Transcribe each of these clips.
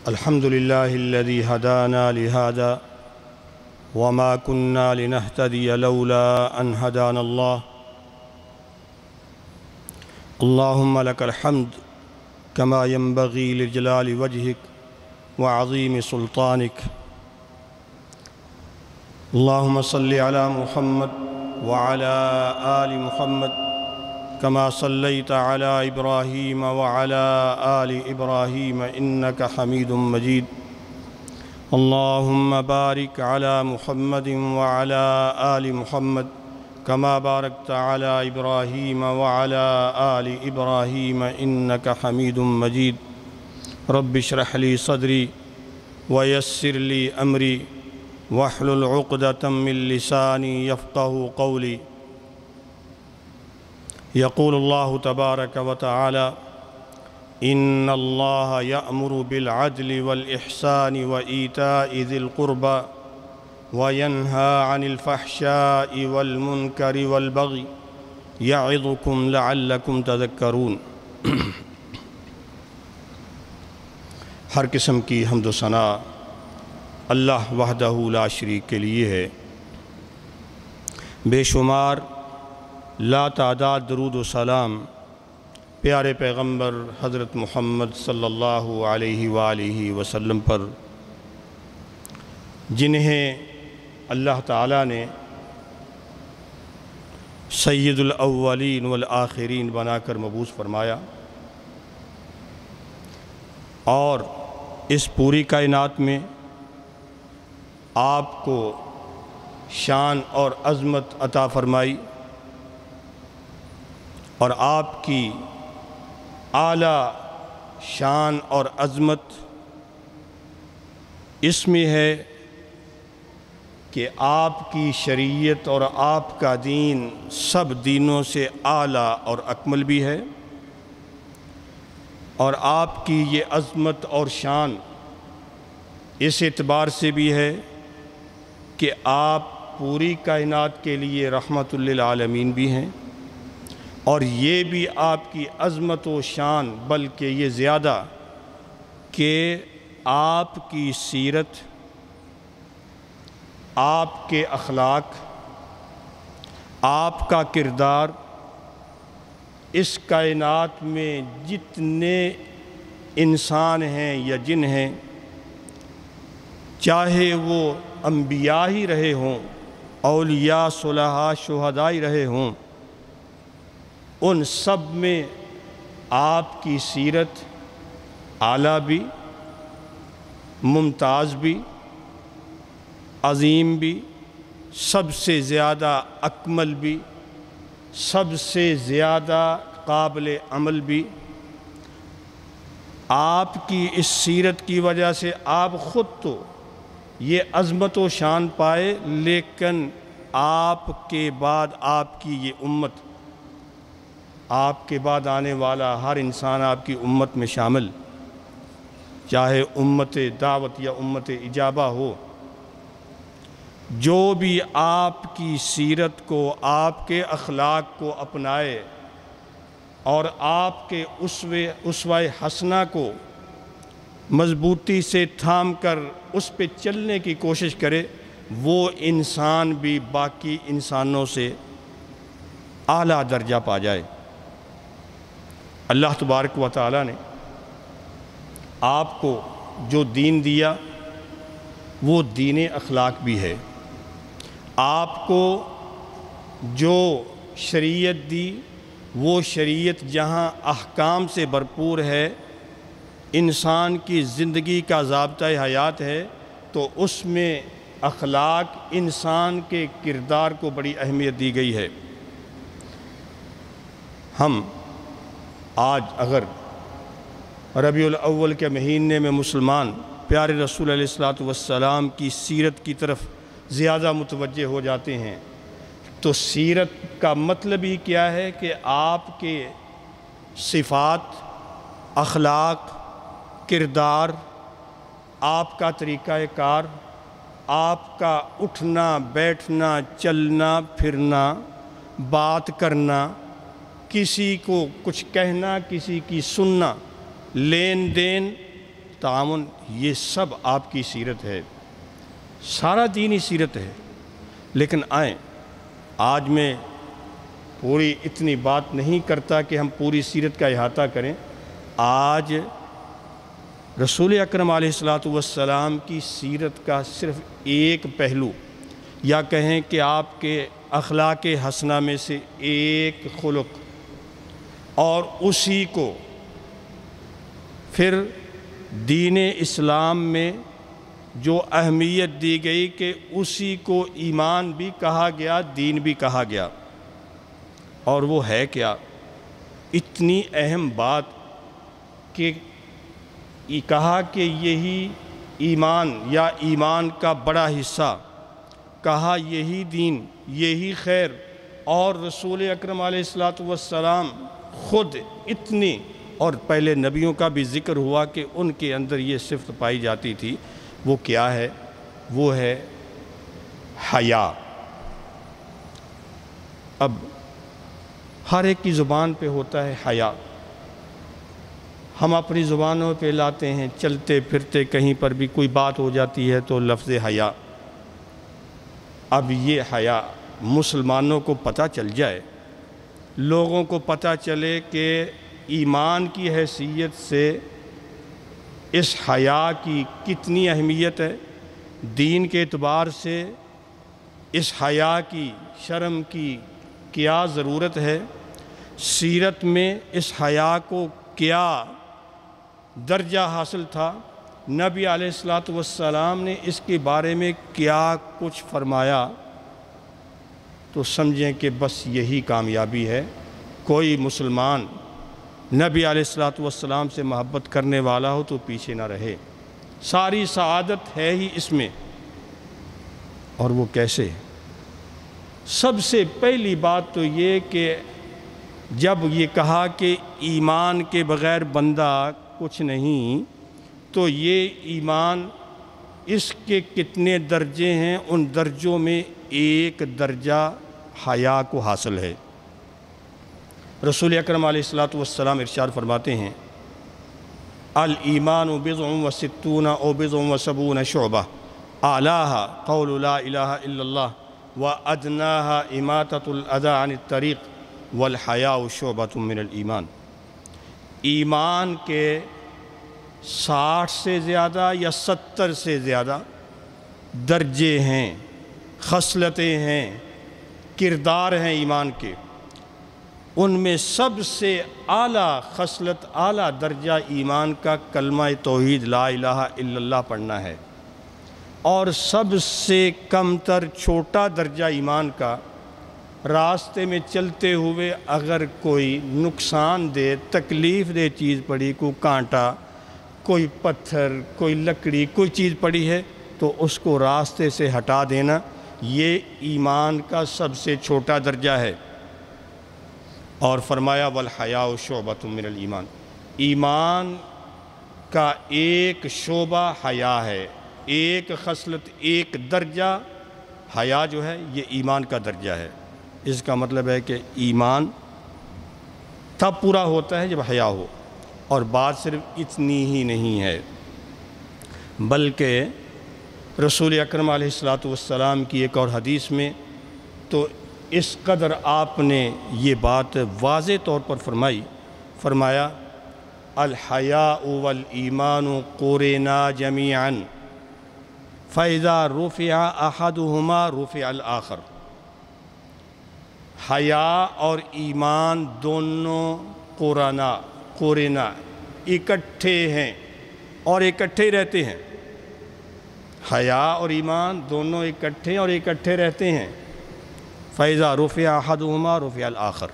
الحمد لله الذي هدانا لهذا وما كنا لنهتدي لولا أن هدانا الله. اللهم لك الحمد كما ينبغي لجلال وجهك وعظيم سلطانك. اللهم صل على محمد وعلى آل محمد كما صليت على إبراهيم وعلى آل إبراهيم إنك حميد مجيد. اللهم بارك على محمد وعلى آل محمد كما باركت على إبراهيم وعلى آل إبراهيم إنك حميد مجيد. رب اشرح لي صدري ويسر لي أمري واحلل عقدة من لساني يفقه قولي. يقول الله تبارك وتعالى: إن الله يأمر بالعدل والإحسان وإيتاء ذي القربى وينهى عن الفحشاء والمنكر والبغي يعظكم لعلكم تذكرون. ہر قسم کی حمد و ثنا اللہ وحدہ لا شریک کے لیے ہے. بے شمار لا تعداد درود و سلام پیارے پیغمبر حضرت محمد صلی اللہ علیہ وآلہ وسلم پر، جنہیں اللہ تعالیٰ نے سید الاولین والآخرین بنا کر مبعوث فرمایا، اور اس پوری کائنات میں آپ کو شان اور عظمت عطا فرمائی، اور آپ کی اعلیٰ شان اور عظمت اس میں ہے کہ آپ کی شریعت اور آپ کا دین سب دینوں سے اعلیٰ اور اکمل بھی ہے، اور آپ کی یہ عظمت اور شان اس اعتبار سے بھی ہے کہ آپ پوری کائنات کے لیے رحمت للعالمین بھی ہیں، اور یہ بھی آپ کی عظمت و شان بلکہ یہ زیادہ کہ آپ کی سیرت، آپ کے اخلاق، آپ کا کردار اس کائنات میں جتنے انسان ہیں یا جن ہیں، چاہے وہ انبیاء ہی رہے ہوں، اولیاء، صلحاء، شہداء ہی رہے ہوں، ان سب میں آپ کی سیرت اعلیٰ بھی، ممتاز بھی، عظیم بھی، سب سے زیادہ اکمل بھی، سب سے زیادہ قابل عمل بھی. آپ کی اس سیرت کی وجہ سے آپ خود تو یہ عظمت و شان پائے، لیکن آپ کے بعد آپ کی یہ امت، آپ کے بعد آنے والا ہر انسان آپ کی امت میں شامل، چاہے امت دعوت یا امت اجابہ ہو، جو بھی آپ کی سیرت کو، آپ کے اخلاق کو اپنائے اور آپ کے اسوہ حسنہ کو مضبوطی سے تھام کر اس پہ چلنے کی کوشش کرے، وہ انسان بھی باقی انسانوں سے اعلیٰ درجہ پا جائے. اللہ تبارک و تعالیٰ نے آپ کو جو دین دیا وہ دین اخلاق بھی ہے. آپ کو جو شریعت دی وہ شریعت جہاں احکام سے بھرپور ہے، انسان کی زندگی کا ضابطۂ حیات ہے، تو اس میں اخلاق، انسان کے کردار کو بڑی اہمیت دی گئی ہے. ہم آج اگر ربیع الاول کے مہینے میں مسلمان پیارے رسول علیہ السلام کی سیرت کی طرف زیادہ متوجہ ہو جاتے ہیں، تو سیرت کا مطلب ہی کیا ہے کہ آپ کے صفات، اخلاق، کردار، آپ کا طریقہ کار، آپ کا اٹھنا بیٹھنا، چلنا پھرنا، بات کرنا، کسی کو کچھ کہنا، کسی کی سننا، لین دین، تعاون، یہ سب آپ کی سیرت ہے، سارا دین ہی سیرت ہے۔ لیکن آئیں، آج میں پوری اتنی بات نہیں کرتا کہ ہم پوری سیرت کا احاطہ کریں۔ آج رسول اکرم علیہ الصلوۃ والسلام کی سیرت کا صرف ایک پہلو، یا کہیں کہ آپ کے اخلاق حسنہ میں سے ایک خلق، اور اسی کو پھر دین اسلام میں جو اہمیت دی گئی کہ اسی کو ایمان بھی کہا گیا، دین بھی کہا گیا۔ اور وہ ہے کیا؟ اتنی اہم بات کہ کہا کہ یہی ایمان یا ایمان کا بڑا حصہ، کہا یہی دین، یہی خیر، اور رسول اکرم علیہ الصلوۃ والسلام خود اتنی، اور پہلے نبیوں کا بھی ذکر ہوا کہ ان کے اندر یہ صفت پائی جاتی تھی۔ وہ کیا ہے؟ وہ ہے حیا۔ اب ہر ایک کی زبان پہ ہوتا ہے حیا، ہم اپنی زبانوں پہ لاتے ہیں، چلتے پھرتے کہیں پر بھی کوئی بات ہو جاتی ہے تو لفظ حیا۔ اب یہ حیا مسلمانوں کو پتہ چل جائے، لوگوں کو پتہ چلے کہ ایمان کی حیثیت سے اس حیا کی کتنی اہمیت ہے، دین کے اعتبار سے اس حیا کی، شرم کی کیا ضرورت ہے، سیرت میں اس حیا کو کیا درجہ حاصل تھا، نبی علیہ الصلوۃ والسلام نے اس کے بارے میں کیا کچھ فرمایا، تو سمجھیں کہ بس یہی کامیابی ہے۔ کوئی مسلمان نبی علیہ الصلوۃ والسلام سے محبت کرنے والا ہو تو پیچھے نہ رہے، ساری سعادت ہے ہی اس میں۔ اور وہ کیسے؟ سب سے پہلی بات تو یہ کہ جب یہ کہا کہ ایمان کے بغیر بندہ کچھ نہیں، تو یہ ایمان، اس کے کتنے درجے ہیں، ان درجوں میں ایک درجہ حیا کو حاصل ہے۔ رسول اکرم علیہ الصلوۃ والسلام ارشاد فرماتے ہیں، الایمان بضع وستون او بضع وسبعون شعبہ، اعلیها قول لا الہ الا اللہ وادناها اماطۃ الاذی عن الطریق والحیاء شعبۃ من الایمان۔ ایمان کے 60 سے زیادہ یا 70 سے زیادہ درجے ہیں، خصلتیں ہیں، کردار ہیں ایمان کے۔ ان میں سب سے اعلیٰ خصلت، اعلیٰ درجہ ایمان کا کلمہ توحید لا الہ الا اللہ پڑھنا ہے، اور سب سے کم تر چھوٹا درجہ ایمان کا، راستے میں چلتے ہوئے اگر کوئی نقصان دہ، تکلیف دہ چیز پڑی، کوئی کانٹا، کوئی پتھر، کوئی لکڑی، کوئی چیز پڑی ہے تو اس کو راستے سے ہٹا دینا، یہ ایمان کا سب سے چھوٹا درجہ ہے۔ اور فرمایا والحیاء شعبۃ من الایمان، ایمان کا ایک شعبہ حیا ہے، ایک خصلت، ایک درجہ حیا جو ہے یہ ایمان کا درجہ ہے۔ اس کا مطلب ہے کہ ایمان تب پورا ہوتا ہے جب حیا ہو۔ اور بات صرف اتنی ہی نہیں ہے، بلکہ رسول اکرم علیہ الصلوۃ والسلام کی ایک اور حدیث میں تو اس قدر آپ نے یہ بات واضح طور پر فرمایا الحیاء والایمان قرنا جمیعا فاذا رفع احدهما رفع الاخر۔ حیا اور ایمان دونوں قرنا اکٹھے ہیں اور اکٹھے رہتے ہیں۔ حیا اور ایمان دونوں اکٹھے اور اکٹھے رہتے ہیں۔ فَإِذَا رُفِعَ أَحَدُهُمَا رُفِعَ الْآخَرُ،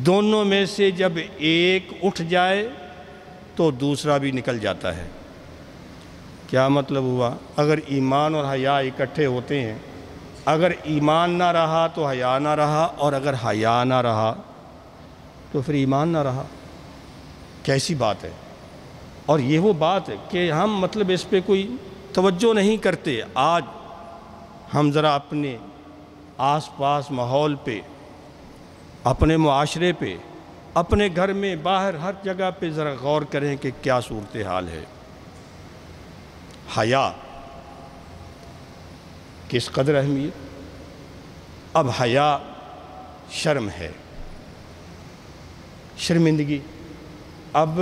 دونوں میں سے جب ایک اٹھ جائے تو دوسرا بھی نکل جاتا ہے۔ کیا مطلب ہوا؟ اگر ایمان اور حیا اکٹھے ہوتے ہیں، اگر ایمان نہ رہا تو حیا نہ رہا، اور اگر حیا نہ رہا تو پھر ایمان نہ رہا۔ کیسی بات ہے؟ اور یہ وہ بات ہے کہ ہم مطلب اس پہ کوئی توجہ نہیں کرتے۔ آج ہم ذرا اپنے آس پاس ماحول پہ، اپنے معاشرے پہ اپنے گھر میں باہر ہر جگہ پہ ذرا غور کریں کہ کیا صورتحال ہے۔ حیا کس قدر اہمیت۔ اب حیا شرم ہے، شرمندگی۔ اب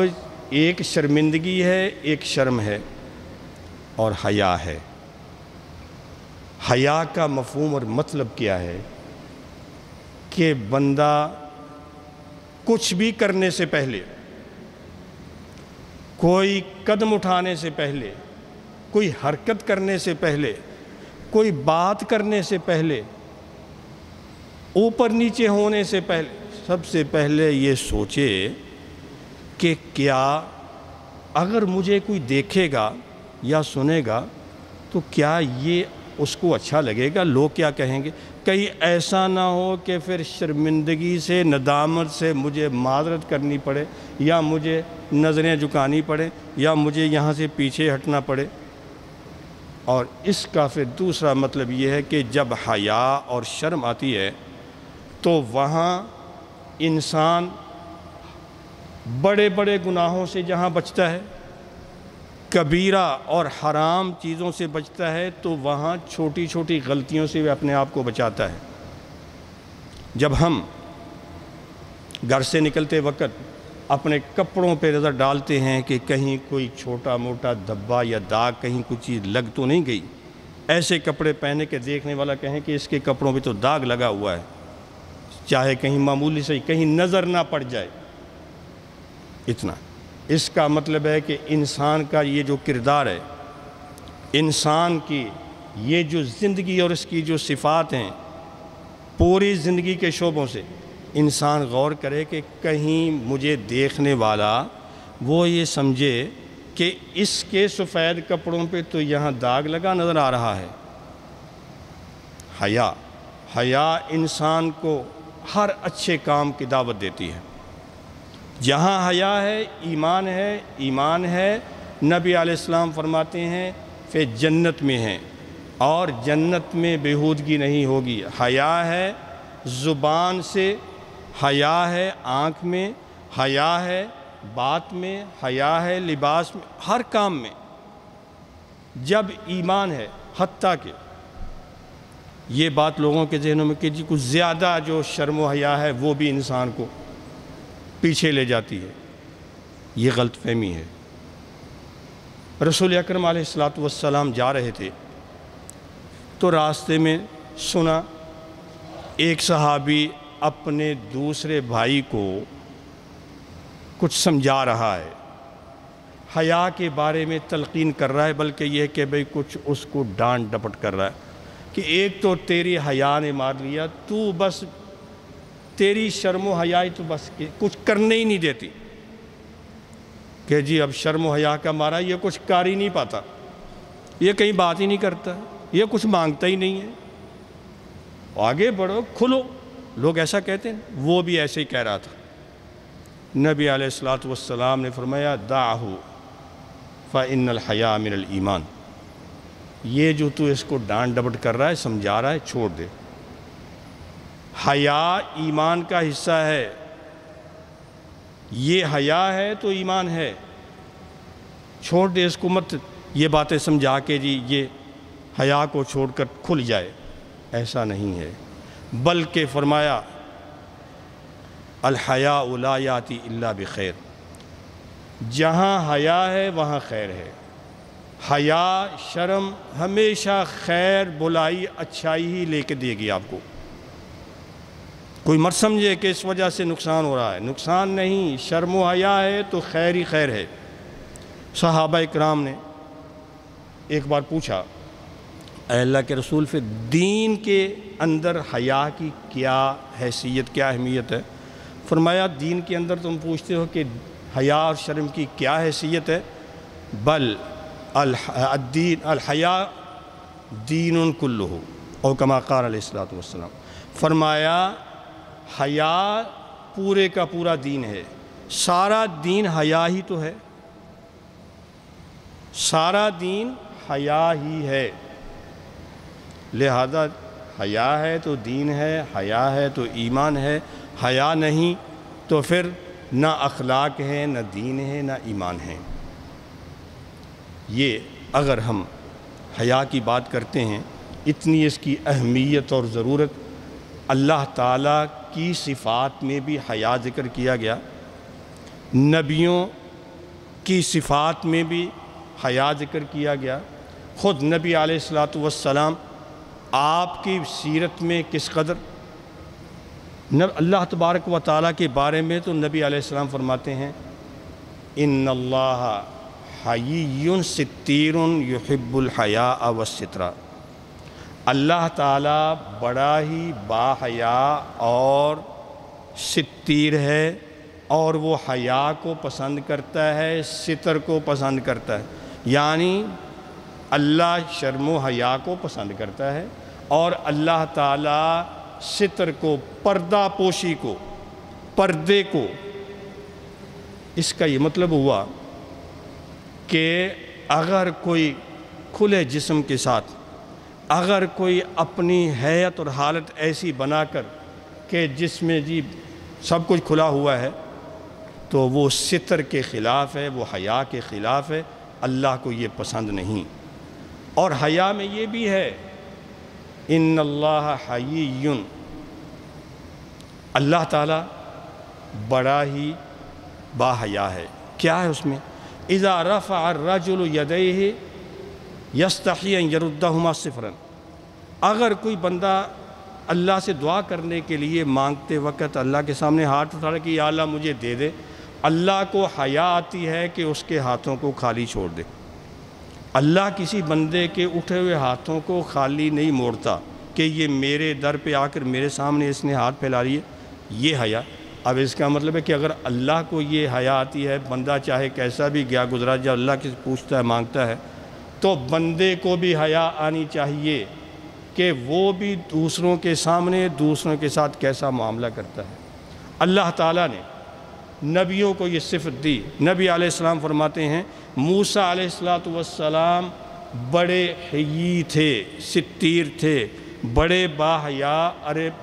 ایک شرمندگی ہے، ایک شرم ہے، اور حیا ہے۔ حیا کا مفہوم اور مطلب کیا ہے کہ بندہ کچھ بھی کرنے سے پہلے، کوئی قدم اٹھانے سے پہلے، کوئی حرکت کرنے سے پہلے، کوئی بات کرنے سے پہلے، اوپر نیچے ہونے سے پہلے، سب سے پہلے یہ سوچے کہ کیا اگر مجھے کوئی دیکھے گا یا سنے گا تو کیا یہ اس کو اچھا لگے گا، لوگ کیا کہیں گے۔ کہیں ایسا نہ ہو کہ پھر شرمندگی سے، ندامت سے مجھے معذرت کرنی پڑے، یا مجھے نظریں جھکانی پڑے، یا مجھے یہاں سے پیچھے ہٹنا پڑے۔ اور اس کا پھر دوسرا مطلب یہ ہے کہ جب حیا اور شرم آتی ہے تو وہاں انسان بڑے بڑے گناہوں سے جہاں بچتا ہے، کبیرہ اور حرام چیزوں سے بچتا ہے، تو وہاں چھوٹی چھوٹی غلطیوں سے وہ اپنے آپ کو بچاتا ہے۔ جب ہم گھر سے نکلتے وقت اپنے کپڑوں پہ نظر ڈالتے ہیں کہ کہیں کوئی چھوٹا موٹا دھبا یا داغ، کہیں کوئی چیز لگ تو نہیں گئی، ایسے کپڑے پہنے کے دیکھنے والا کہیں کہ اس کے کپڑوں پہ تو داغ لگا ہوا ہے، چاہے کہیں معمولی سے کہیں نظر نہ پڑ جائے، اتنا۔ اس کا مطلب ہے کہ انسان کا یہ جو کردار ہے، انسان کی یہ جو زندگی اور اس کی جو صفات ہیں، پوری زندگی کے شعبوں سے انسان غور کرے کہ کہیں مجھے دیکھنے والا وہ یہ سمجھے کہ اس کے سفید کپڑوں پہ تو یہاں داغ لگا نظر آ رہا ہے۔ حیا انسان کو ہر اچھے کام کی دعوت دیتی ہے۔ جہاں حیا ہے، ایمان ہے۔ نبی علیہ السلام فرماتے ہیں کہ جنت میں ہیں، اور جنت میں بیہودگی نہیں ہوگی۔ حیا ہے زبان سے، حیا ہے آنکھ میں، حیا ہے بات میں، حیا ہے لباس میں، ہر کام میں۔ جب ایمان ہے، حتیٰ کہ یہ بات لوگوں کے ذہنوں میں کہ جی کچھ زیادہ جو شرم و حیا ہے وہ بھی انسان کو پیچھے لے جاتی ہے، یہ غلط فہمی ہے۔ رسول اکرم علیہ السلام جا رہے تھے تو راستے میں سنا ایک صحابی اپنے دوسرے بھائی کو کچھ سمجھا رہا ہے، حیا کے بارے میں تلقین کر رہا ہے، بلکہ یہ کہ بھئی کچھ اس کو ڈانٹ ڈپٹ کر رہا ہے کہ ایک تو تیری حیا نے مار لیا، تو بس تیری شرم و حیا تو بس کچھ کرنے ہی نہیں دیتی، کہ جی اب شرم و حیا کا مارا، یہ کچھ کر ہی نہیں پاتا، یہ کہیں بات ہی نہیں کرتا، یہ کچھ مانگتا ہی نہیں ہے، آگے بڑھو کھلو، لوگ ایسا کہتے ہیں۔ وہ بھی ایسے ہی کہہ رہا تھا۔ نبی علیہ السلام نے فرمایا دعہ فإن الحیاء من الایمان، یہ جو تو اس کو ڈانٹ ڈپٹ کر رہا ہے، سمجھا رہا ہے، چھوڑ دے۔ حیا ایمان کا حصہ ہے، یہ حیا ہے تو ایمان ہے، چھوڑ دے اس کو، مت یہ باتیں سمجھا کے جی یہ حیا کو چھوڑ کر کھل جائے، ایسا نہیں ہے۔ بلکہ فرمایا الحیاء لا یاتی الا بخیر، جہاں حیا ہے وہاں خیر ہے۔ حیا شرم ہمیشہ خیر، بلائی، اچھائی ہی لے کے دے گی آپ کو۔ کوئی مت سمجھے کہ اس وجہ سے نقصان ہو رہا ہے، نقصان نہیں، شرم و حیا ہے تو خیر ہی خیر ہے۔ صحابہ اکرام نے ایک بار پوچھا اے اللہ کے رسول، پھر دین کے اندر حیا کی کیا حیثیت، کیا اہمیت ہے؟ فرمایا دین کے اندر تم پوچھتے ہو کہ حیا اور شرم کی کیا حیثیت ہے، بل الحیاء دین کلہ، او کما قال علیہ السلام، فرمایا حیا پورے کا پورا دین ہے، سارا دین حیا ہی تو ہے، سارا دین حیا ہی ہے، لہذا حیا ہے تو دین ہے، حیا ہے تو ایمان ہے، حیا نہیں تو پھر نہ اخلاق ہے، نہ دین ہے، نہ ایمان ہے۔ یہ اگر ہم حیا کی بات کرتے ہیں، اتنی اس کی اہمیت اور ضرورت، اللہ تعالیٰ کی صفات میں بھی حیا ذکر کیا گیا، نبیوں کی صفات میں بھی حیا ذکر کیا گیا۔ خود نبی علیہ الصلوۃ والسلام آپ کی سیرت میں کس قدر اللہ تبارک و تعالیٰ کے بارے میں تو نبی علیہ السلام فرماتے ہیں ان اللہ حیی ستیر یحب الحیاء والستر، اللہ تعالیٰ بڑا ہی باحیا اور ستیر ہے، اور وہ حیا کو پسند کرتا ہے، ستر کو پسند کرتا ہے۔ یعنی اللہ شرم و حیا کو پسند کرتا ہے، اور اللہ تعالیٰ ستر کو، پردہ پوشی کو، پردے کو۔ اس کا یہ مطلب ہوا کہ اگر کوئی کھلے جسم کے ساتھ، اگر کوئی اپنی حیت اور حالت ایسی بنا کر کہ جس میں جی سب کچھ کھلا ہوا ہے، تو وہ ستر کے خلاف ہے، وہ حیا کے خلاف ہے، اللہ کو یہ پسند نہیں۔ اور حیا میں یہ بھی ہے ان اللہ حیی، اللہ تعالیٰ بڑا ہی باحیا ہے۔ کیا ہے اس میں؟ اذا رفع الرجل یدیہ یستحی ان یردہما صفرا، اگر کوئی بندہ اللہ سے دعا کرنے کے لیے مانگتے وقت اللہ کے سامنے ہاتھ اٹھا کہ یا اللہ مجھے دے دے، اللہ کو حیا آتی ہے کہ اس کے ہاتھوں کو خالی چھوڑ دے۔ اللہ کسی بندے کے اٹھے ہوئے ہاتھوں کو خالی نہیں موڑتا کہ یہ میرے در پہ آ کر میرے سامنے اس نے ہاتھ پھیلا لیے، یہ حیا۔ اب اس کا مطلب ہے کہ اگر اللہ کو یہ حیا آتی ہے، بندہ چاہے کیسا بھی گیا گزرا جب اللہ کسی پوچھتا ہے، مانگتا ہے، تو بندے کو بھی حیا آنی چاہیے کہ وہ بھی دوسروں کے سامنے دوسروں کے ساتھ کیسا معاملہ کرتا ہے۔ اللہ تعالیٰ نے نبیوں کو یہ صفت دی۔ نبی علیہ السلام فرماتے ہیں موسیٰ علیہ السلام بڑے حیی تھے، ستیر تھے، بڑے باحیا،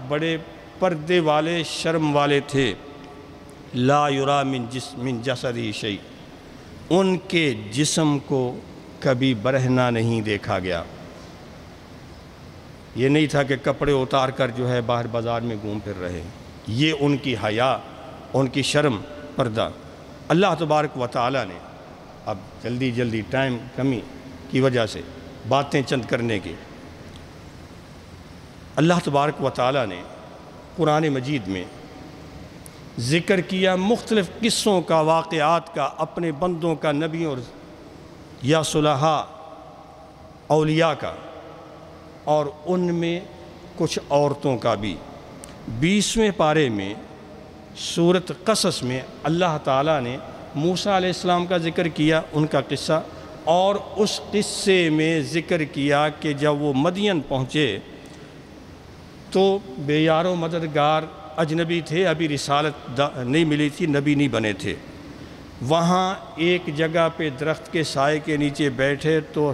بڑے پردے والے، شرم والے تھے۔ لا یرا من جسدہ شیء، ان کے جسم کو کبھی برہنہ نہیں دیکھا گیا۔ یہ نہیں تھا کہ کپڑے اتار کر جو ہے باہر بازار میں گھوم پھر رہے، یہ ان کی حیا، ان کی شرم، پردہ۔ اللہ تبارک و تعالیٰ نے، اب جلدی ٹائم کمی کی وجہ سے باتیں چند کرنے کی، اللہ تبارک و تعالیٰ نے قرآن مجید میں ذکر کیا مختلف قصوں کا، واقعات کا، اپنے بندوں کا، نبیوں یا صلحاء اولیاء کا، اور ان میں کچھ عورتوں کا بھی۔ 20ویں پارے میں سورۃ قصص میں اللہ تعالیٰ نے موسیٰ علیہ السلام کا ذکر کیا، ان کا قصہ، اور اس قصے میں ذکر کیا کہ جب وہ مدین پہنچے تو بے یار و مددگار اجنبی تھے، ابھی رسالت نہیں ملی تھی، نبی نہیں بنے تھے۔ وہاں ایک جگہ پہ درخت کے سائے کے نیچے بیٹھے تو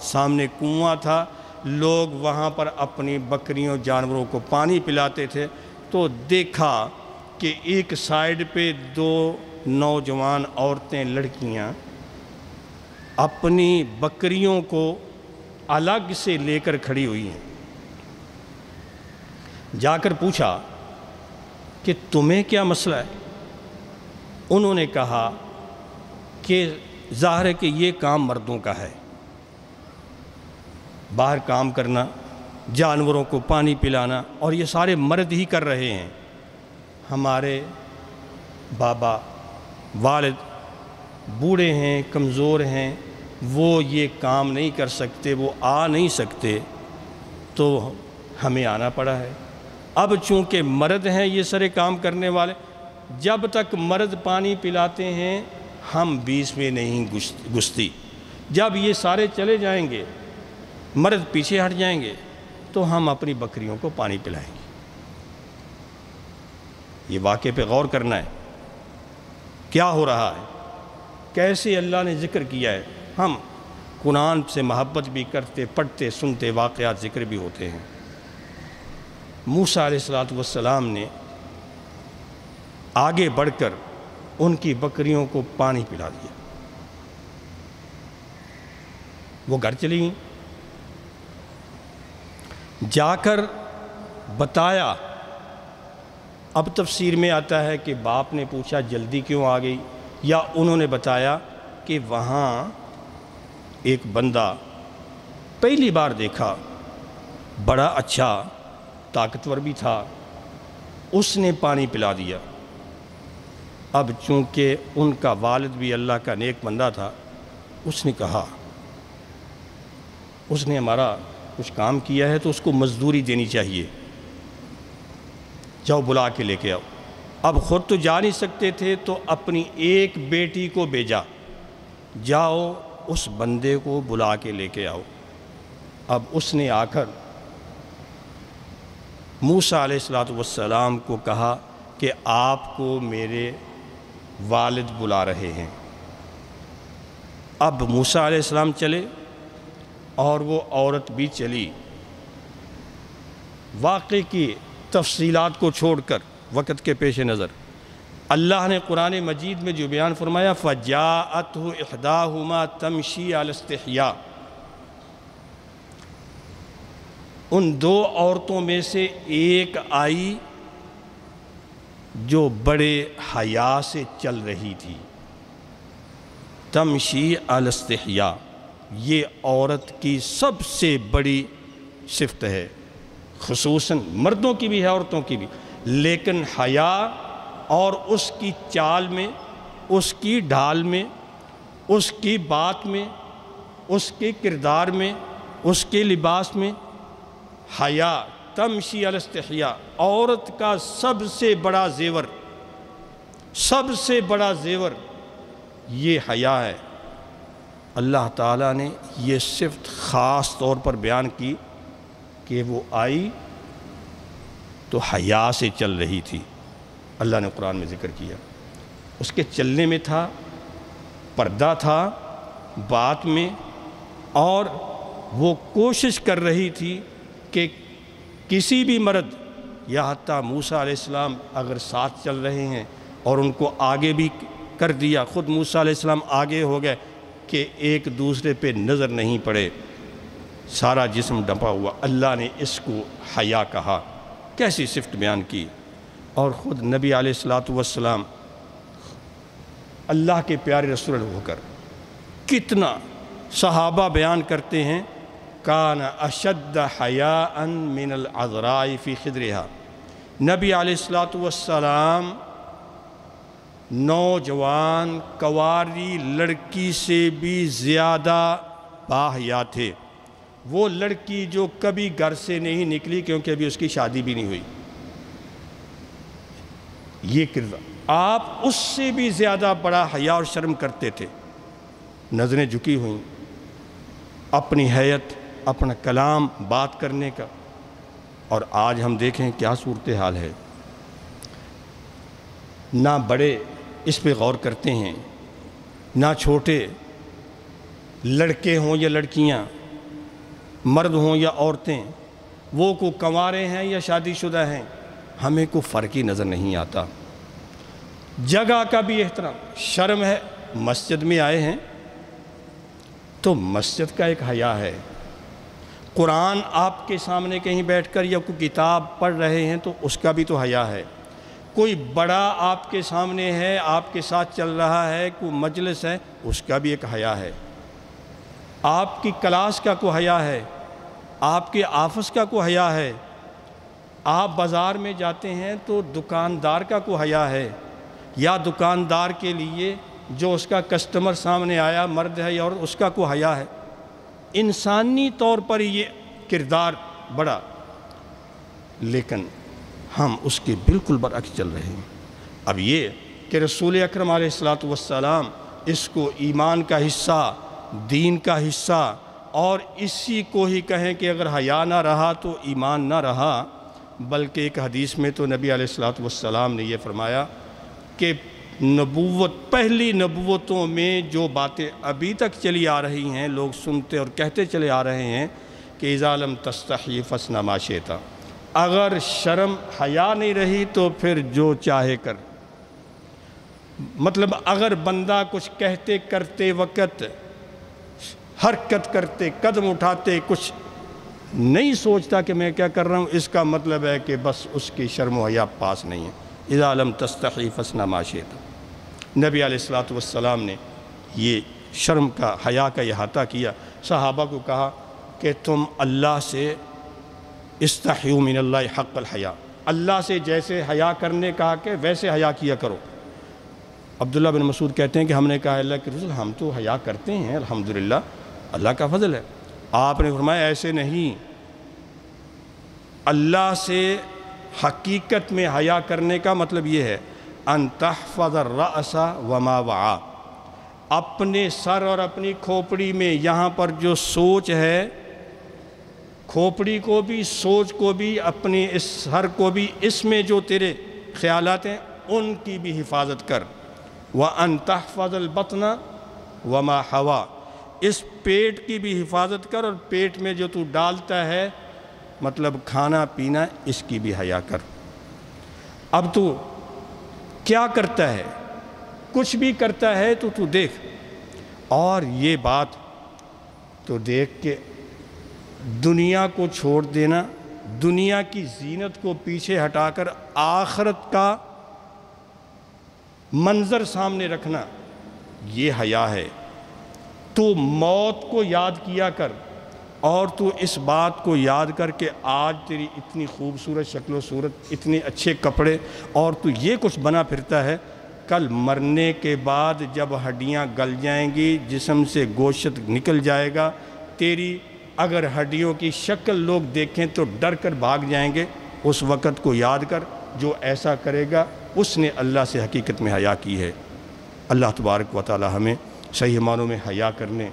سامنے کنواں تھا، لوگ وہاں پر اپنی بکریوں جانوروں کو پانی پلاتے تھے، تو دیکھا کہ ایک سائیڈ پہ 2 نوجوان عورتیں، لڑکیاں اپنی بکریوں کو الگ سے لے کر کھڑی ہوئی ہیں۔ جا کر پوچھا کہ تمہیں کیا مسئلہ ہے؟ انہوں نے کہا کہ ظاہر ہے کہ یہ کام مردوں کا ہے، باہر کام کرنا، جانوروں کو پانی پلانا، اور یہ سارے مرد ہی کر رہے ہیں۔ ہمارے بابا والد بوڑھے ہیں، کمزور ہیں، وہ یہ کام نہیں کر سکتے، وہ آ نہیں سکتے، تو ہمیں آنا پڑا ہے۔ اب چونکہ مرد ہیں یہ سارے کام کرنے والے، جب تک مرد پانی پلاتے ہیں ہم بیچ میں نہیں گھستی، جب یہ سارے چلے جائیں گے، مرد پیچھے ہٹ جائیں گے، تو ہم اپنی بکریوں کو پانی پلائیں گے۔ یہ واقعے پہ غور کرنا ہے، کیا ہو رہا ہے، کیسے اللہ نے ذکر کیا ہے۔ ہم قرآن سے محبت بھی کرتے، پڑھتے، سنتے، واقعات ذکر بھی ہوتے ہیں۔ موسیٰ علیہ السلام نے آگے بڑھ کر ان کی بکریوں کو پانی پلا دیا۔ وہ گھر چلی گئیں، جا کر بتایا۔ اب تفسیر میں آتا ہے کہ باپ نے پوچھا جلدی کیوں آ گئی، یا انہوں نے بتایا کہ وہاں ایک بندہ پہلی بار دیکھا، بڑا اچھا طاقتور بھی تھا، اس نے پانی پلا دیا۔ اب چونکہ ان کا والد بھی اللہ کا نیک بندہ تھا، اس نے کہا اس نے ہمارا کچھ کام کیا ہے تو اس کو مزدوری دینی چاہیے، جاؤ بلا کے لے کے آؤ۔ اب خود تو جا نہیں سکتے تھے تو اپنی ایک بیٹی کو بھیجا، جاؤ اس بندے کو بلا کے لے کے آؤ۔ اب اس نے آ کر موسیٰ علیہ السلام کو کہا کہ آپ کو میرے والد بلا رہے ہیں۔ اب موسیٰ علیہ السلام چلے اور وہ عورت بھی چلی۔ واقعے کی تفصیلات کو چھوڑ کر وقت کے پیش نظر اللہ نے قرآن مجید میں جو بیان فرمایا فَجَاءَتْهُ إِحْدَاهُمَا تَمْشِي عَلَى اسْتِحْيَاءٍ، ان دو عورتوں میں سے ایک آئی جو بڑے حیا سے چل رہی تھی۔ تمشی علی استحیاء یہ عورت کی سب سے بڑی صفت ہے، خصوصاً مردوں کی بھی ہے عورتوں کی بھی، لیکن حیا اور اس کی چال میں، اس کی ڈھال میں، اس کی بات میں، اس کے کردار میں، اس کے لباس میں حیا، تمشی علی استحیاء عورت کا سب سے بڑا زیور، سب سے بڑا زیور یہ حیا ہے۔ اللہ تعالیٰ نے یہ صفت خاص طور پر بیان کی کہ وہ آئی تو حیا سے چل رہی تھی۔ اللہ نے قرآن میں ذکر کیا، اس کے چلنے میں تھا، پردہ تھا بات میں، اور وہ کوشش کر رہی تھی کہ کسی بھی مرد یا حتیٰ موسیٰ علیہ السلام اگر ساتھ چل رہے ہیں اور ان کو آگے بھی کر دیا، خود موسیٰ علیہ السلام آگے ہو گئے کہ ایک دوسرے پہ نظر نہیں پڑے، سارا جسم ڈھپا ہوا۔ اللہ نے اس کو حیا کہا، کیسی صفت بیان کی۔ اور خود نبی علیہ السلام اللہ کے پیارے رسول ہو کر کتنا صحابہ بیان کرتے ہیں کان اشد حیاء من العذراء فی خدرها، نبی علیہ السلام نوجوان کواری لڑکی سے بھی زیادہ باحیا تھے۔ وہ لڑکی جو کبھی گھر سے نہیں نکلی کیونکہ ابھی اس کی شادی بھی نہیں ہوئی، یہ کردار، آپ اس سے بھی زیادہ بڑا حیا اور شرم کرتے تھے، نظریں جھکی ہوئیں، اپنی حیت، اپنا کلام بات کرنے کا۔ اور آج ہم دیکھیں کیا صورتحال ہے، نہ بڑے اس پہ غور کرتے ہیں، نہ چھوٹے، لڑکے ہوں یا لڑکیاں، مرد ہوں یا عورتیں، وہ کو کنوارے ہیں یا شادی شدہ ہیں، ہمیں کو فرق ہی نظر نہیں آتا۔ جگہ کا بھی احترام، شرم ہے، مسجد میں آئے ہیں تو مسجد کا ایک حیا ہے، قرآن آپ کے سامنے کہیں بیٹھ کر یا کوئی کتاب پڑھ رہے ہیں تو اس کا بھی تو حیا ہے، کوئی بڑا آپ کے سامنے ہے، آپ کے ساتھ چل رہا ہے، کوئی مجلس ہے، اس کا بھی ایک حیا ہے، آپ کی کلاس کا کوئی حیا ہے، آپ کے آفس کا کوئی حیا ہے، آپ بازار میں جاتے ہیں تو دکاندار کا کوئی حیا ہے، یا دکاندار کے لیے جو اس کا کسٹمر سامنے آیا مرد ہے یا عورت، اس کا کوئی حیا ہے۔ انسانی طور پر یہ کردار بڑا، لیکن ہم اس کے بالکل برعکس چل رہے ہیں۔ اب یہ کہ رسول اکرم علیہ السلام اس کو ایمان کا حصہ، دین کا حصہ، اور اسی کو ہی کہیں کہ اگر حیا نہ رہا تو ایمان نہ رہا، بلکہ ایک حدیث میں تو نبی علیہ السلام نے یہ فرمایا کہ نبوت، پہلی نبوتوں میں جو باتیں ابھی تک چلی آ رہی ہیں، لوگ سنتے اور کہتے چلے آ رہے ہیں کہ اذا لم تستحی فاصنع ما شئت، اگر شرم حیا نہیں رہی تو پھر جو چاہے کر، مطلب اگر بندہ کچھ کہتے کرتے وقت، حرکت کرتے، قدم اٹھاتے کچھ نہیں سوچتا کہ میں کیا کر رہا ہوں، اس کا مطلب ہے کہ بس اس کی شرم و حیا پاس نہیں ہے۔ اذا لم تستحی فاصنع ما شئت۔ نبی علیہ السلام نے یہ شرم کا، حیا کا احاطہ کیا، صحابہ کو کہا کہ تم اللہ سے استحیوا من اللہ حق الحیا، اللہ سے جیسے حیا کرنے کہا کہ ویسے حیا کیا کرو۔ عبداللہ بن مسعود کہتے ہیں کہ ہم نے کہا اللہ کے رسول ہم تو حیا کرتے ہیں الحمدللہ، اللہ کا فضل ہے۔ آپ نے فرمایا ایسے نہیں، اللہ سے حقیقت میں حیا کرنے کا مطلب یہ ہے ان تحفظ الرأس وما وعا، اپنے سر اور اپنی کھوپڑی میں یہاں پر جو سوچ ہے، کھوپڑی کو بھی، سوچ کو بھی، اپنے اس سر کو بھی، اس میں جو تیرے خیالات ہیں ان کی بھی حفاظت کر۔ وَأَن تَحْفَظَ الْبَطْنَ وَمَا حَوَا، اس پیٹ کی بھی حفاظت کر، اور پیٹ میں جو تو ڈالتا ہے مطلب کھانا پینا، اس کی بھی حیا کر۔ اب تو کیا کرتا ہے، کچھ بھی کرتا ہے تو دیکھ، اور یہ بات تو دیکھ کے دنیا کو چھوڑ دینا، دنیا کی زینت کو پیچھے ہٹا کر آخرت کا منظر سامنے رکھنا، یہ حیا ہے۔ تو موت کو یاد کیا کر، اور تو اس بات کو یاد کر کے آج تیری اتنی خوبصورت شکل و صورت، اتنے اچھے کپڑے، اور تو یہ کچھ بنا پھرتا ہے، کل مرنے کے بعد جب ہڈیاں گل جائیں گی، جسم سے گوشت نکل جائے گا، تیری اگر ہڈیوں کی شکل لوگ دیکھیں تو ڈر کر بھاگ جائیں گے۔ اس وقت کو یاد کر، جو ایسا کرے گا اس نے اللہ سے حقیقت میں حیا کی ہے۔ اللہ تبارک و تعالی ہمیں صحیح معنوں میں حیا کرنے،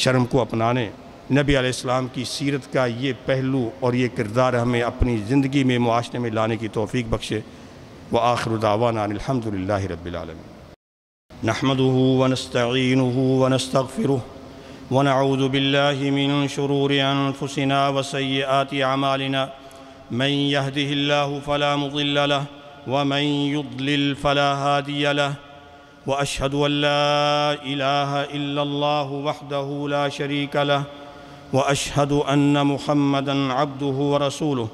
شرم کو اپنانے، نبی علیہ السلام کی سیرت کا یہ پہلو اور یہ کردار ہمیں اپنی زندگی میں، معاشرے میں لانے کی توفیق بخشے۔ وآخر دعوانا ان الحمدللہ رب العالمین۔ نحمده ونستعینه ونستغفره ونعوذ باللہ من شرور انفسنا وسیئات اعمالنا، من يهده الله فلا مضل له ومن يضلل فلا هادي له، وأشهد أن لا إله إلا الله وحده لا شريك له، وأشهد أن محمدًا عبده ورسوله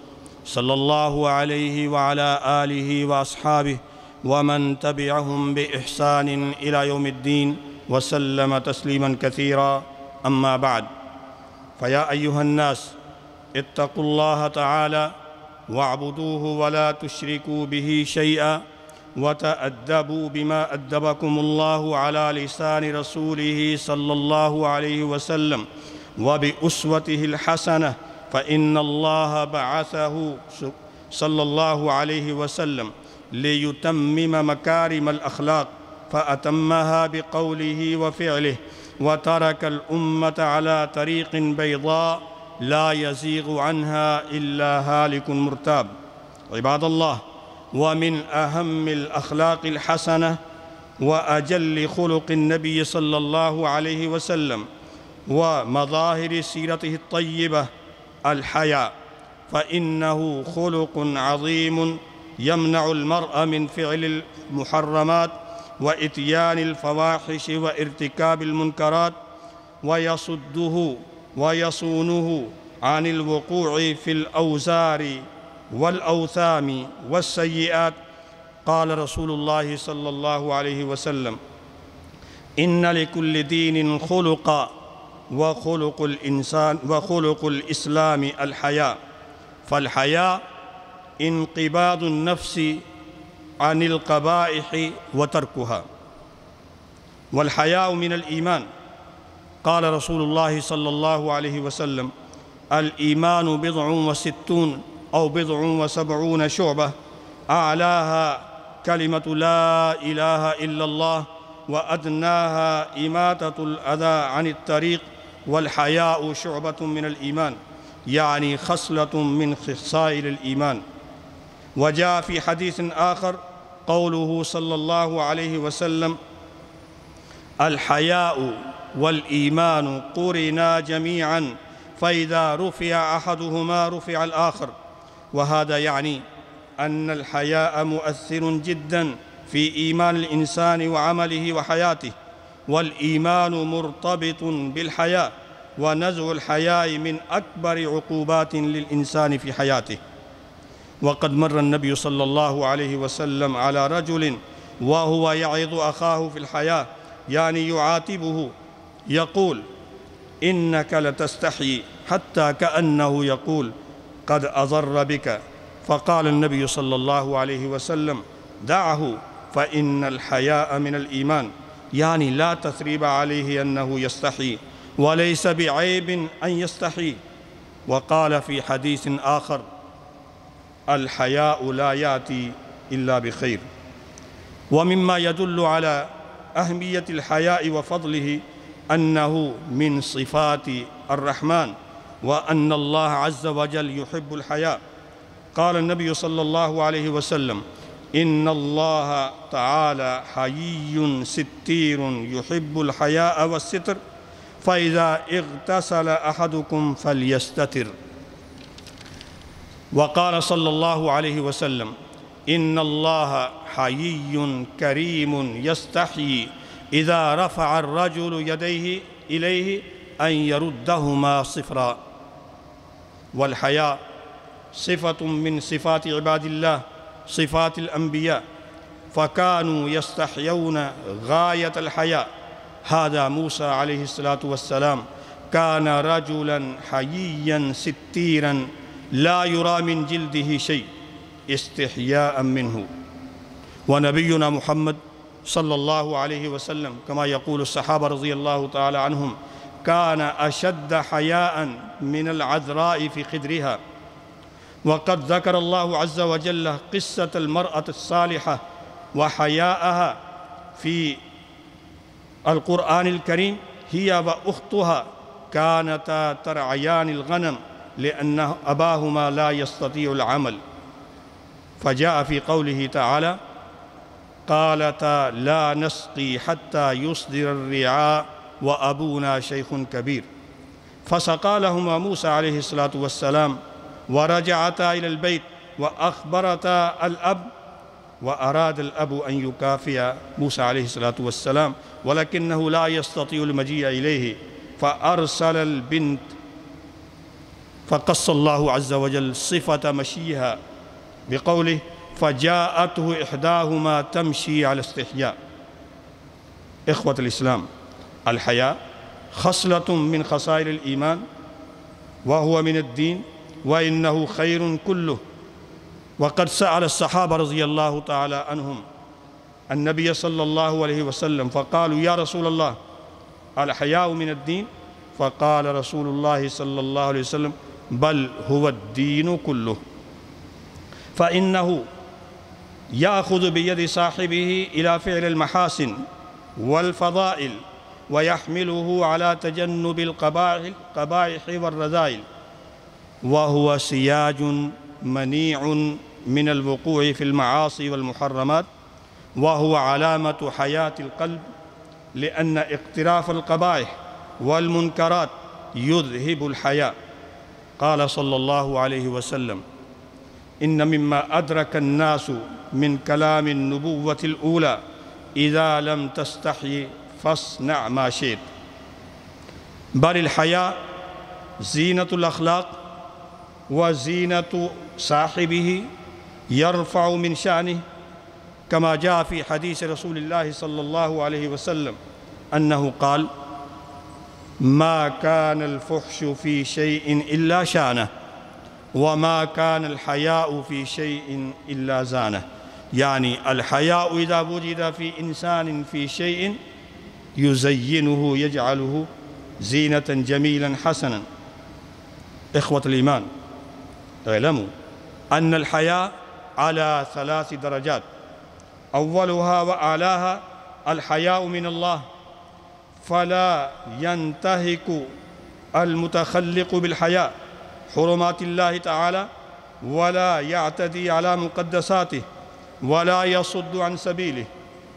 صلى الله عليه وعلى آله وأصحابه ومن تبعهم بإحسان إلى يوم الدين وسلم تسليماً كثيراً، أما بعد، فيا أيها الناس اتقوا الله تعالى واعبدوه ولا تشركوا به شيئا، وتأدبوا بما أدبكم الله على لسان رسوله صلى الله عليه وسلم وبأسوته الحسنة، فإن الله بعثه صلى الله عليه وسلم ليتمم مكارم الأخلاق، فأتمها بقوله وفعله، وترك الأمة على طريق بيضاء لا يزيغ عنها إلا هالك مرتاب۔ عباد الله، ومن أهم الأخلاق الحسنة وأجل خلق النبي صلى الله عليه وسلم ومظاهر سيرته الطيبة الحياء، فإنه خلق عظيم يمنع المرء من فعل المحرمات وإتيان الفواحش وارتكاب المنكرات، ويصده ويصونه عن الوقوع في الأوزار والأوثام والسيئات۔ قال رسول الله صلى الله عليه وسلم: إن لكل دين خلقا، وخلق الإسلام الحياء، فالحياء انقباض النفس عن القبائح وتركها، والحياء من الإيمان۔ قال رسول الله صلى الله عليه وسلم: الإيمان 60 أو 70 شعبة، أعلاها كلمة لا إله إلا الله، وأدناها إماتة الأذى عن الطريق، والحياء شعبة من الإيمان، يعني خصلة من خصائل الإيمان۔ وجاء في حديث آخر قوله صلى الله عليه وسلم: الحياء والإيمان قرنا جميعاً، فإذا رفع أحدهما رفع الآخر، وهذا يعني أن الحياء مؤثر جداً في إيمان الإنسان وعمله وحياته، والإيمان مرتبط بالحياء، ونزع الحياء من أكبر عقوبات للإنسان في حياته. وقد مر النبي صلى الله عليه وسلم على رجل وهو يعظ أخاه في الحياء، يعني يعاتبه، يقول: إنك لتستحي، حتى كأنه يقول: قد أضر بك. فقال النبي صلى الله عليه وسلم: دعه فإن الحياء من الإيمان، يعني لا تثريب عليه أنه يستحي، وليس بعيب أن يستحي. وقال في حديث آخر: الحياء لا يأتي إلا بخير. ومما يدل على أهمية الحياء وفضله أنه من صفات الرحمن، وأن الله عز وجل يحب الحياء. قال النبي صلى الله عليه وسلم: إن الله تعالى حيي ستير يحب الحياء والستر، فإذا اغتسل أحدكم فليستتر. وقال صلى الله عليه وسلم: إن الله حيي كريم يستحيي إذا رفع الرجل يديه إليه أن يردهما صفرا. والحياء صفة من صفات عباد الله، صفات الأنبياء، فكانوا يستحيون غاية الحياء. هذا موسى عليه الصلاة والسلام كان رجلاً حيياً ستيراً لا يرى من جلده شيء استحياء منه. ونبينا محمد صلى الله عليه وسلم كما يقول الصحابة رضي الله تعالى عنهم: كان أشد حياء من العذراء في خدرها. وقد ذكر الله عز وجل قصة المرأة الصالحة وحياءها في القرآن الكريم. هي وأختها كانتا ترعيان الغنم لأن أباهما لا يستطيع العمل، فجاء في قوله تعالى: قالتا لا نسقي حتى يصدر الرعاء وأبونا شيخ كبير. فسقى لهما موسى عليه الصلاة والسلام، ورجعتا إلى البيت وأخبرتا الأب، وأراد الأب أن يكافئ موسى عليه الصلاة والسلام، ولكنه لا يستطيع المجيء إليه، فأرسل البنت، فقص الله عز وجل صفة مشيها بقوله: فجاءته إحداهما تمشي على استحياء. إخوة الإسلام، الحياء خصلة من خصائل الإيمان، وهو من الدين، وإنه خير كله. وقد سأل الصحابة رضي الله تعالى عنهم النبي صلى الله عليه وسلم فقالوا: يا رسول الله، الحياء من الدين؟ فقال رسول الله صلى الله عليه وسلم: بل هو الدين كله، فإنه يأخذ بيد صاحبه إلى فعل المحاسن والفضائل، ويحمله على تجنب القبائح والرذائل، وهو سياج منيع من الوقوع في المعاصي والمحرمات، وهو علامة حياة القلب، لأن اقتراف القبائح والمنكرات يذهب الحياء. قال صلى الله عليه وسلم: إن مما أدرك الناس من كلام النبوة الأولى: إذا لم تستحي فاصنع ما شئت. بل الحياء زينة الأخلاق وزينة صاحبه، يرفع من شأنه، كما جاء في حديث رسول الله صلى الله عليه وسلم أنه قال: ما كان الفحش في شيء إلا شانه، وما كان الحياء في شيء إلا زانه. يعني الحياء إذا وجد في إنسان في شيء يزينه، يجعله زينة جميلا حسنا. إخوة الإيمان، اعلموا أن الحياء على 3 درجات: أولها وأعلاها الحياء من الله، فلا ينتهك المتخلق بالحياء حرمات الله تعالى، ولا يعتدي على مقدساته، ولا يصد عن سبيله،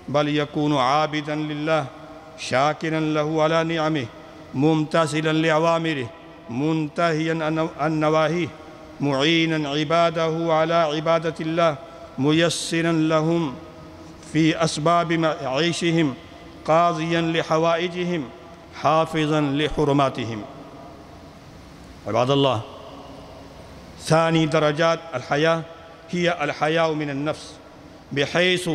بل يكون عابدا لله، شاكرا له على نعمه، ممتثلا لأوامره، منتهيا عن نواهيه، معينا عباده على عبادة الله، ميسرا لهم في أسباب معيشهم قاضيا لحوائجهم حافظا لحرماتهم. عباد الله، ثاني درجات الحياة هي الحياء من النفس، بحيث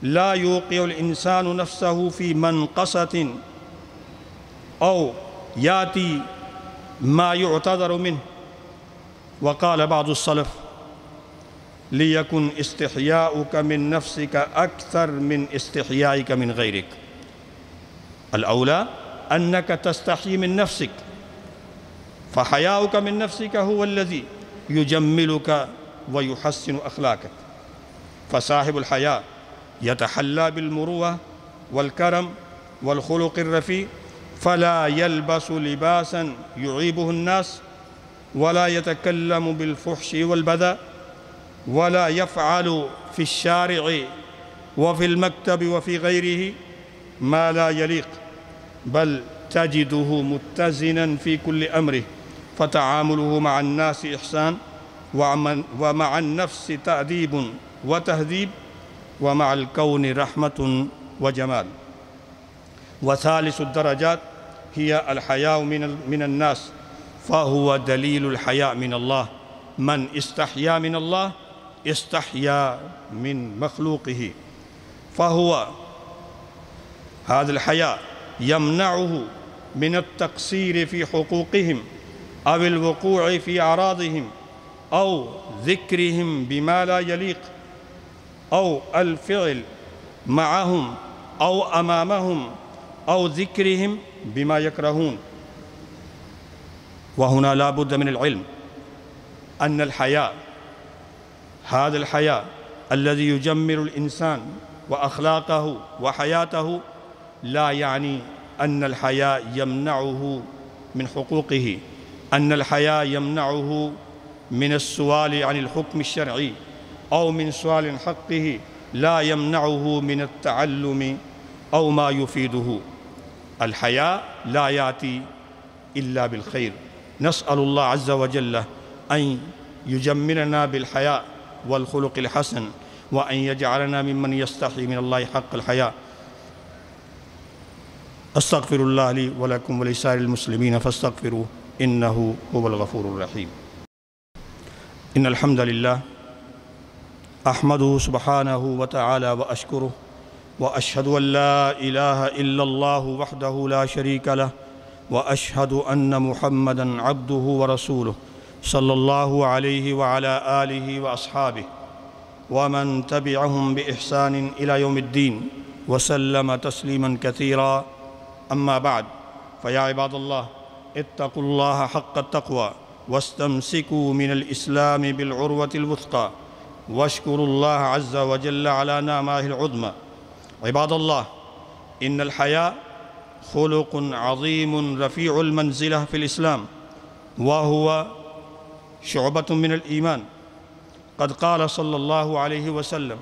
لا يوقع الإنسان نفسه في منقصة أو يأتي ما يعتذر منه. وقال بعض السلف: ليكن استحياؤك من نفسك أكثر من استحيائك من غيرك. الأولى أنك تستحي من نفسك، فحياؤك من نفسك هو الذي يجملك ويحسن أخلاقك. فصاحب الحياء يتحلى بالمروءة والكرم والخلق الرفيع، فلا يلبس لباسا يعيبه الناس، ولا يتكلم بالفحش والبذاء، ولا يفعل في الشارع وفي المكتب وفي غيره ما لا يليق، بل تجده متزنا في كل أمره، فتعامله مع الناس إحسان، ومع النفس تأديب وتهذيب، ومع الكون رحمة وجمال. وثالث الدرجات هي الحياء من الناس، فهو دليل الحياء من الله. من استحيا من الله استحيا من مخلوقه، فهو هذا الحياء يمنعه من التقصير في حقوقهم أو الوقوع في أعراضهم أو ذكرهم بما لا يليق أو الفعل معهم أو أمامهم أو ذكرهم بما يكرهون. وهنا لا بد من العلم أن الحياء، هذا الحياء الذي يجمل الإنسان وأخلاقه وحياته، لا يعني أن الحياء يمنعه من حقوقه، أن الحياء يمنعه من السؤال عن الحكم الشرعي أو من سؤال عن حقه، لا يمنعه من التعلم أو ما يفيده. الحياء لا يأتي إلا بالخير. نسأل الله عز وجل أن يجملنا بالحياء والخلق الحسن، وأن يجعلنا ممن يستحي من الله حق الحياء. أستغفر الله لي ولكم ولسائر المسلمين فاستغفروه إنه هو الغفور الرحيم. إن الحمد لله أحمده سبحانه وتعالى وأشكره، وأشهد أن لا إله إلا الله وحده لا شريك له، وأشهد أن محمدًا عبده ورسوله صلى الله عليه وعلى آله وأصحابه ومن تبعهم بإحسان إلى يوم الدين، وسلم تسليمًا كثيرا. أما بعد، فيا عباد الله، اتقوا الله حق التقوى، واستمسكوا من الإسلام بالعروة الوثقى، واشكروا الله عز وجل على نعمه العظمى. عباد الله، إن الحياء خلق عظيم رفيع المنزلة في الإسلام، وهو شعبة من الإيمان. قد قال صلى الله عليه وسلم: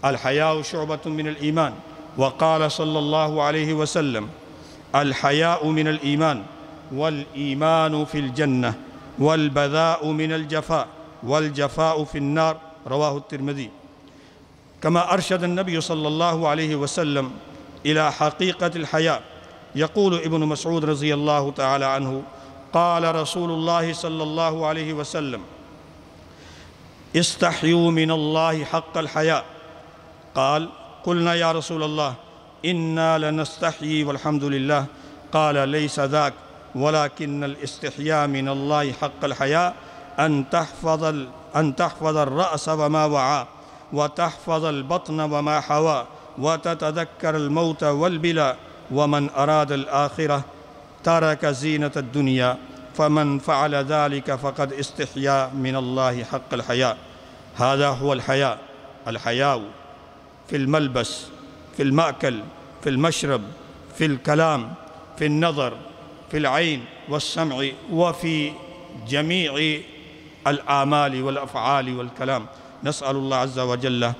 الحياء شعبة من الإيمان. وقال صلى الله عليه وسلم: الحياء من الإيمان، والإيمان في الجنة، والبذاء من الجفاء، والجفاء في النار. رواه الترمذي. كما أرشد النبي صلى الله عليه وسلم إلى حقيقة الحياء، يقول ابن مسعود رضي الله تعالى عنه: قال رسول الله صلى الله عليه وسلم: استحيوا من الله حق الحياء. قال: قلنا يا رسول الله إنا لنستحيي والحمد لله. قال: ليس ذاك، ولكن الاستحياء من الله حق الحياء أن تحفظ الرأس وما وعى، وتحفظ البطن وما حوى، وتتذكر الموت والبلاء. ومن أراد الآخرة ترك زينة الدنيا، فمن فعل ذلك فقد استحيا من الله حق الحياء. هذا هو الحياء. الحياء في الملبس، في المأكل، في المشرب، في الكلام، في النظر، في العين والسمع، وفي جميع الأعمال والأفعال والكلام. نسأل الله عز وجل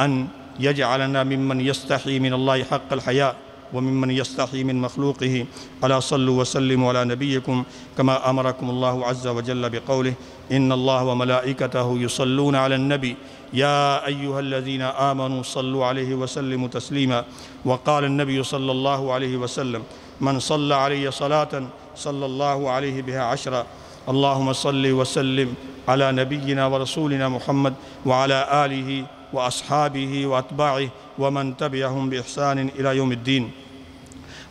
أن يجعلنا ممن يستحي من الله حق الحياء، وممن يستحي من مخلوقه. ألا صلوا وسلموا على نبيكم كما أمركم الله عز وجل بقوله: إن الله وملائكته يصلون على النبي يا أيها الذين آمنوا صلوا عليه وسلموا تسليما. وقال النبي صلى الله عليه وسلم: من صلى علي صلاة صلى الله عليه بها 10. اللهم صل وسلم على نبينا ورسولنا محمد وعلى آله وأصحابه وأتباعه ومن تبعهم بإحسان إلى يوم الدين.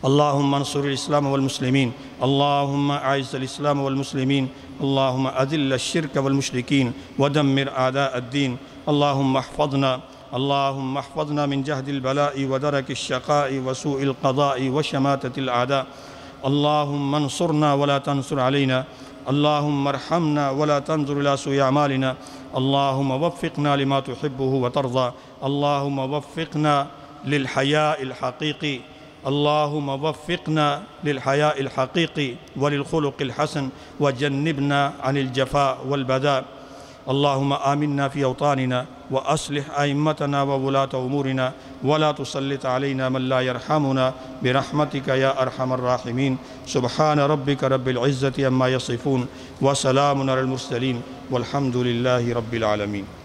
اللهم انصر الإسلام والمسلمين، اللهم أعز الإسلام والمسلمين، اللهم أذل الشرك والمشركين ودمر أعداء الدين. اللهم احفظنا من جهد البلاء ودرك الشقاء وسوء القضاء وشماتة الأعداء. اللهم انصرنا ولا تنصر علينا، اللهم ارحمنا ولا تنظر إلى سوء أعمالنا. اللهم وفقنا لما تحبه وترضى، اللهم وفقنا للحياء الحقيقي، اللهم وفقنا للحياء الحقيقي وللخلق الحسن، وجنبنا عن الجفاء والبذاء. اللهم آمنا في أوطاننا وأصلح أئمتنا وولاة أمورنا، ولا تسلط علينا من لا يرحمنا برحمتك يا أرحم الراحمين. سبحان ربك رب العزة عما يصفون وسلام على المرسلين والحمد لله رب العالمين.